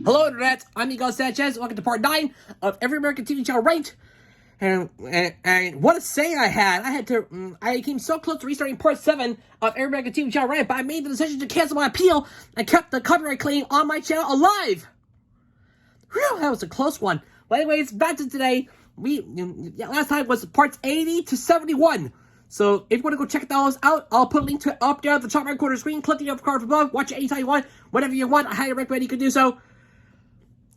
Hello, Internet. I'm Miguel Sanchez. Welcome to part 9 of Every American TV Channel Ranked. And what a say I came so close to restarting part 7 of Every American TV Channel Ranked, but I made the decision to cancel my appeal and kept the copyright claim on my channel alive. Whew, that was a close one. But anyways, back to today. Last time was parts 80 to 71. So if you want to go check those out, I'll put a link to it up there at the top right corner of the screen. Click the card above. Watch it anytime you want. Whenever you want, I highly recommend you can do so.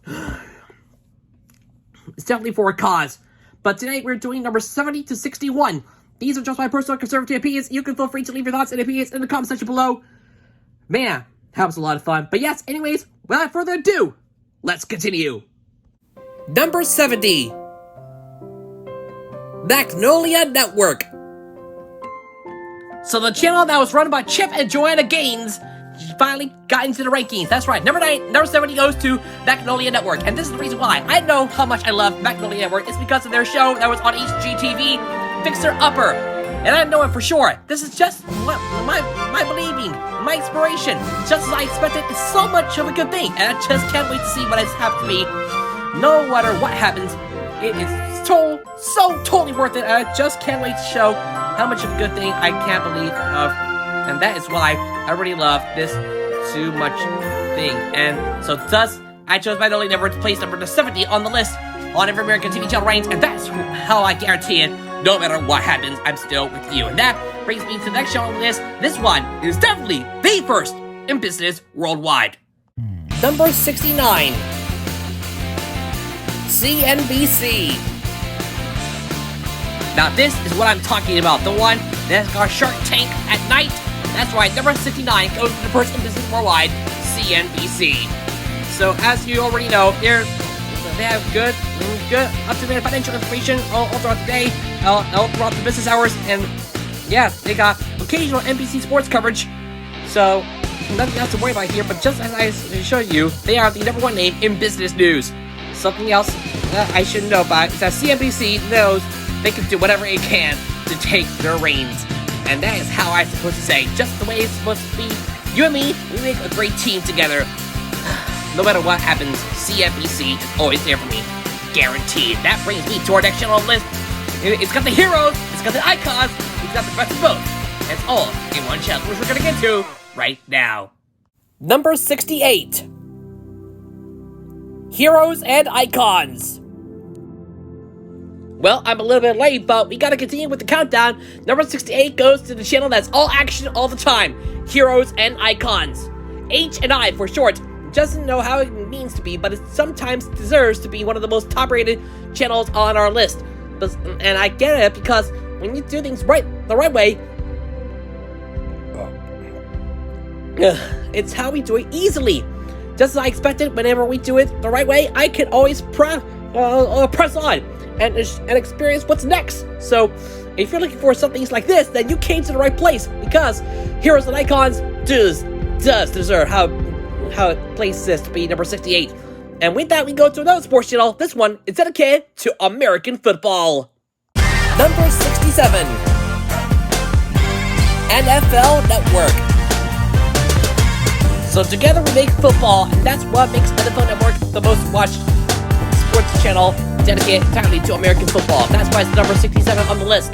It's definitely for a cause. But today we're doing number 70 to 61. These are just my personal conservative opinions. You can feel free to leave your thoughts and opinions in the comment section below. Man, that was a lot of fun. But yes, anyways, without further ado, let's continue. Number 70. Magnolia Network. So the channel that was run by Chip and Joanna Gaines finally got into the rankings. That's right. Number 70 goes to Magnolia Network. And this is the reason why. I know how much I love Magnolia Network. It's because of their show that was on HGTV, Fixer Upper. And I know it for sure. This is just my believing, my inspiration. Just as I expected, it's so much of a good thing. And I just can't wait to see what has happened to me. No matter what happens, it is so totally worth it. And I just can't wait to show how much of a good thing I can't believe of. And that is why I really love this too much thing. And so thus, I chose Magnolia Network to place number 70 on the list on Every American TV Channel Ranked. And that's how I guarantee it. No matter what happens, I'm still with you. And that brings me to the next show on the list. This one is definitely the first in business worldwide. Number 69. CNBC. Now this is what I'm talking about. The one that's got Shark Tank at night. That's right, number 69 goes to the first in business worldwide, CNBC. So as you already know, they have good up-to-date financial information all throughout the day, all throughout the business hours, and yeah, they got occasional NBC sports coverage. So nothing else to worry about here. But just as I showed you, they are the #1 name in business news. Something else that I should know about is that CNBC knows they can do whatever it can to take their reins. And that is how I'm supposed to say, just the way it's supposed to be. You and me, we make a great team together. No matter what happens, CNBC is always there for me. Guaranteed. That brings me to our next channel on the list. It's got the heroes, it's got the icons, it's got the best of both. And it's all in one channel, which we're going to get to right now. Number 68. Heroes and Icons. Well, I'm a little bit late, but we gotta continue with the countdown. Number 68 goes to the channel that's all action all the time. Heroes and Icons. H&I for short. Doesn't know how it means to be, but it sometimes deserves to be one of the most top-rated channels on our list. And I get it because when you do things the right way, it's how we do it easily. Just as I expected, whenever we do it the right way, I can always press on and experience what's next. So, if you're looking for something like this, then you came to the right place, because Heroes and Icons does deserve how it places to be number 68. And with that, we go to another sports channel. This one is dedicated to American football. Number 67. NFL Network. So together we make football, and that's what makes NFL Network the most watched sports channel dedicated entirely to American football. That's why it's number 67 on the list.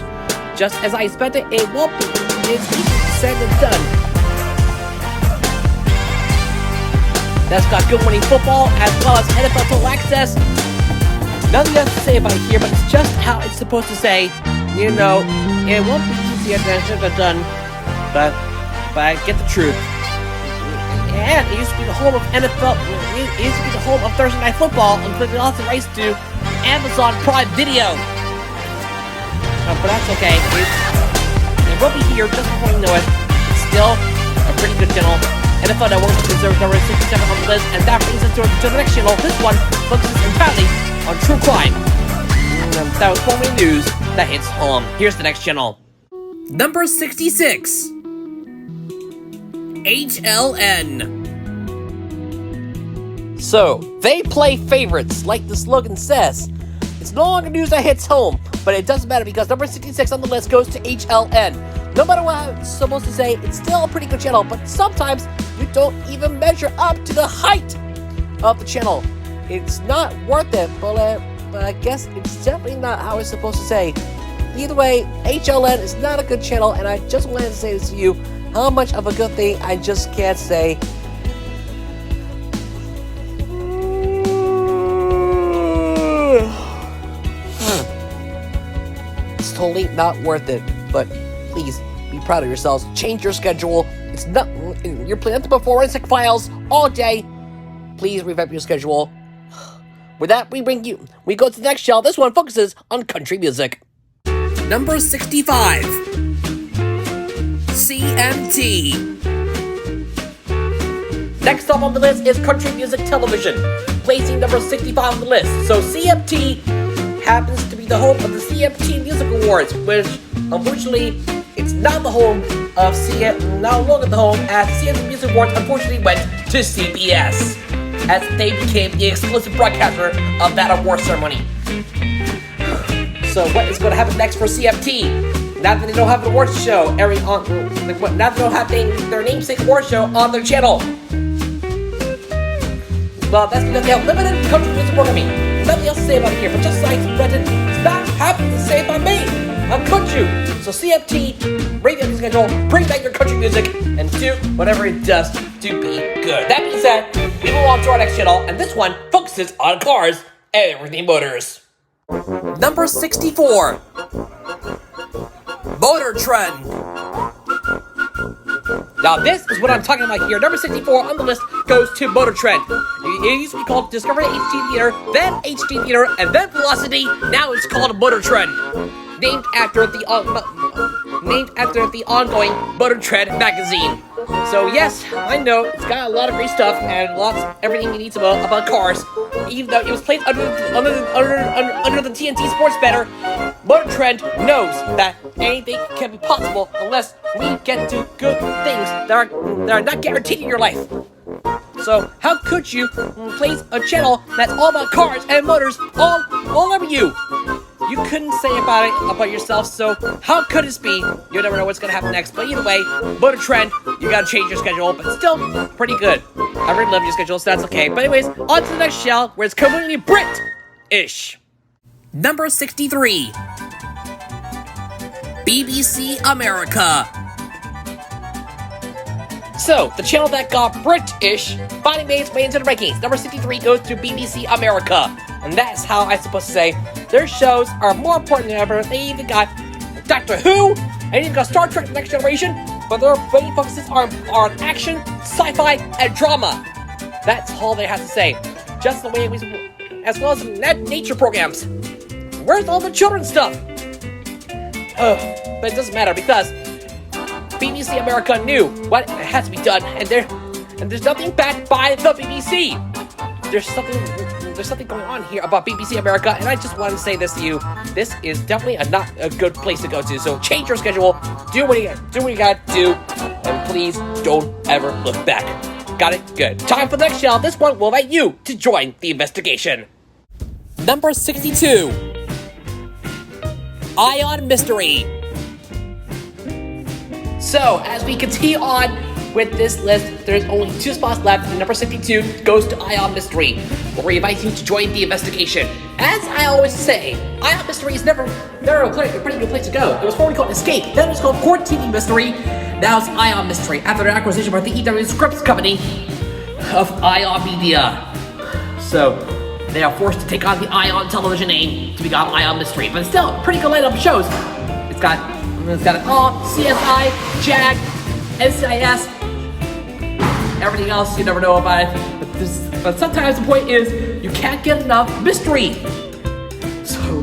Just as I expected, it won't be. It's easy said and done. That's got good winning football as well as NFL Total Access. Nothing else to say about it here, but it's just how it's supposed to say. You know, it won't be easier than it should have done, but I get the truth. And it used to be the home of NFL. It used to be the home of Thursday Night Football, including lots of rights to Amazon Prime Video. But that's okay. It will be here just before you know it. It's still a pretty good channel. NFL Network deserves number 67 on the list, and that brings us to the next channel. This one focuses entirely on true crime. That was formerly news that hits home. Here's the next channel. Number 66. HLN. So, they play favorites, like the slogan says. It's no longer news that hits home, but it doesn't matter because number 66 on the list goes to HLN. No matter what I'm supposed to say, it's still a pretty good channel, but sometimes you don't even measure up to the height of the channel. It's not worth it, but I guess it's definitely not how it's supposed to say. Either way, HLN is not a good channel, and I just wanted to say this to you, how much of a good thing I just can't say. It's totally not worth it, but please be proud of yourselves. Change your schedule. It's not, you're playing nothing but forensic files all day. Please revamp your schedule. With that, we go to the next show. This one focuses on country music. Number 65. CMT. Next up on the list is country music television, placing number 65 on the list. So CMT happens to be the home of the CMT Music Awards, which unfortunately it's not the home of no longer the home, as CMT Music Awards unfortunately went to CBS, as they became the exclusive broadcaster of that award ceremony. So what is going to happen next for CMT? Now that they don't have an awards show airing on, now they don't have their namesake awards show on their channel. Well, that's because they have limited country music programming. Nothing else to say about it here, but just like Brendan, it's not happening to say about me. How could you? So CMT, rate the schedule, bring back your country music, and do whatever it does to be good. That being said, we move on to our next channel, and this one focuses on cars and everything motors. Number 64. Motor Trend. Now this is what I'm talking about here. Number 64 on the list goes to Motor Trend. It used to be called Discovery HD Theater, then HD Theater, and then Velocity. Now it's called Motor Trend, named after the ongoing Motor Trend magazine. So yes, I know it's got a lot of great stuff and everything you need to know about cars. Even though it was placed under the TNT Sports Banner, Motor Trend knows that anything can be possible unless we get to good things that are not guaranteed in your life. So how could you place a channel that's all about cars and motors all over you? You couldn't say about yourself, so how could this be? You never know what's gonna happen next. But either way, Motor Trend, you gotta change your schedule, but still pretty good. I really love your schedule, so that's okay. But anyways, on to the next show, where it's completely Brit-ish. Number 63. BBC America. So, the channel that got British finally made its way into the rankings. Number 63 goes to BBC America. And that's how I'm supposed to say their shows are more important than ever. They even got Doctor Who, and even got Star Trek The Next Generation, but their main focuses are on action, sci-fi, and drama. That's all they have to say. Just the way it was, as well as nature programs. Where's all the children's stuff? But it doesn't matter because BBC America knew what had to be done, and there's nothing backed by the BBC. There's something going on here about BBC America, and I just want to say this to you. This is definitely not a good place to go to. So change your schedule, do what you gotta do, and please don't ever look back. Got it? Good. Time for the next show. This one will invite you to join the investigation. Number 62. Ion Mystery. So, as we continue on with this list, there's only 2 spots left, and number 62 goes to Ion Mystery, where we invite you to join the investigation. As I always say, Ion Mystery is never a pretty good place to go. It was formerly called Escape, then it was called Court TV Mystery, now it's Ion Mystery, after their acquisition by the EW Scripts company of Ion Media. So, they are forced to take on the Ion television name to become Ion Mystery, but still, pretty good lineup of shows. It's got it all, CSI, JAG, NCIS, everything else you never know about it. But sometimes the point is, you can't get enough mystery. So,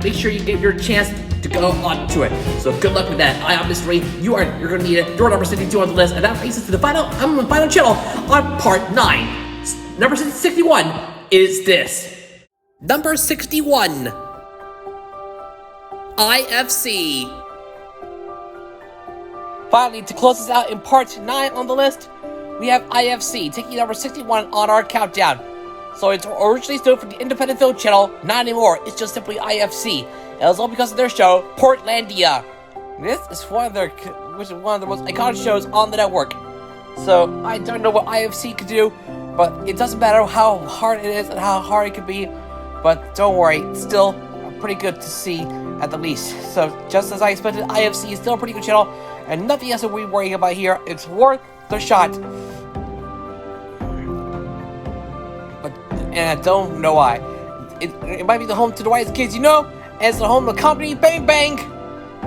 make sure you get your chance to go on to it. So good luck with that. Ion Mystery, you're gonna need it. You're number 62 on the list, and that brings us to the final channel on part 9. Number 61 is this. Number 61. IFC. Finally, to close us out in part 9 on the list, we have IFC taking number 61 on our countdown. So it's originally stood for the Independent Film Channel, not anymore. It's just simply IFC. And it was all because of their show, Portlandia. This is one of the most iconic shows on the network. So I don't know what IFC could do, but it doesn't matter how hard it is and how hard it could be. But don't worry, it's still pretty good to see at the least. So just as I expected, IFC is still a pretty good channel, and nothing else that we're worrying about here. It's worth the shot. And I don't know why. It might be the home to the wisest kids, and it's the home of comedy Bang Bang.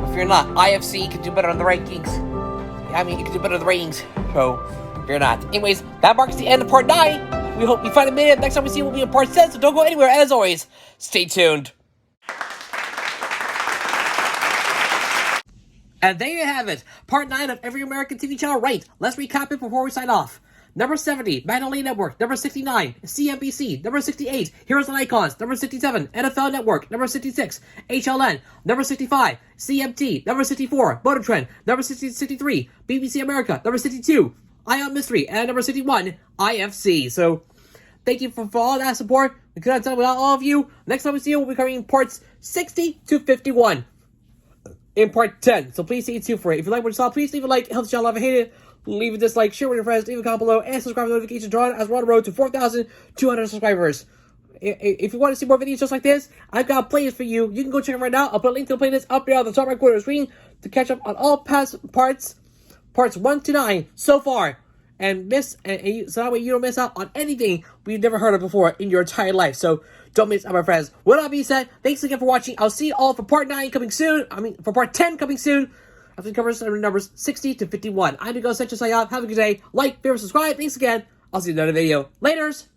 If you're not, IFC can do better on the rankings. I mean, you can do better on the ratings. So, if you're not. Anyways, that marks the end of part 9. We hope you find a minute. Next time we see you will be in part 10, so don't go anywhere. As always, stay tuned. And there you have it. Part 9 of every American TV channel ranked. Let's recap it before we sign off. Number 70, Magnolia Network. Number 69, CNBC. Number 68, Heroes and Icons. Number 67, NFL Network. Number 66, HLN. Number 65, CMT. Number 64, Motor Trend. Number 63, BBC America. Number 62, Ion Mystery. And number 61, IFC. So, thank you for all that support. We could have done without all of you. Next time we see you, we'll be covering parts 60 to 51 in part 10. So please stay tuned for it. If you like what you saw, please leave a like. It helps the channel if you hate it. Leave a dislike, share with your friends, leave a comment below, and subscribe to the notification drawn as we're on the road to 4,200 subscribers. If you want to see more videos just like this, I've got playlists for you. You can go check them right now. I'll put a link to the playlist up there on the top right corner of the screen to catch up on all past parts 1 to 9 so far. So that way you don't miss out on anything we've never heard of before in your entire life. So don't miss out, my friends. With that being said, thanks again for watching. I'll see you all for part 9 coming soon. For part 10 coming soon. After the covers numbers 60 to 51. I'm Nico Sanchez. Have a good day. Like, favorite, subscribe. Thanks again. I'll see you in another video. Laters.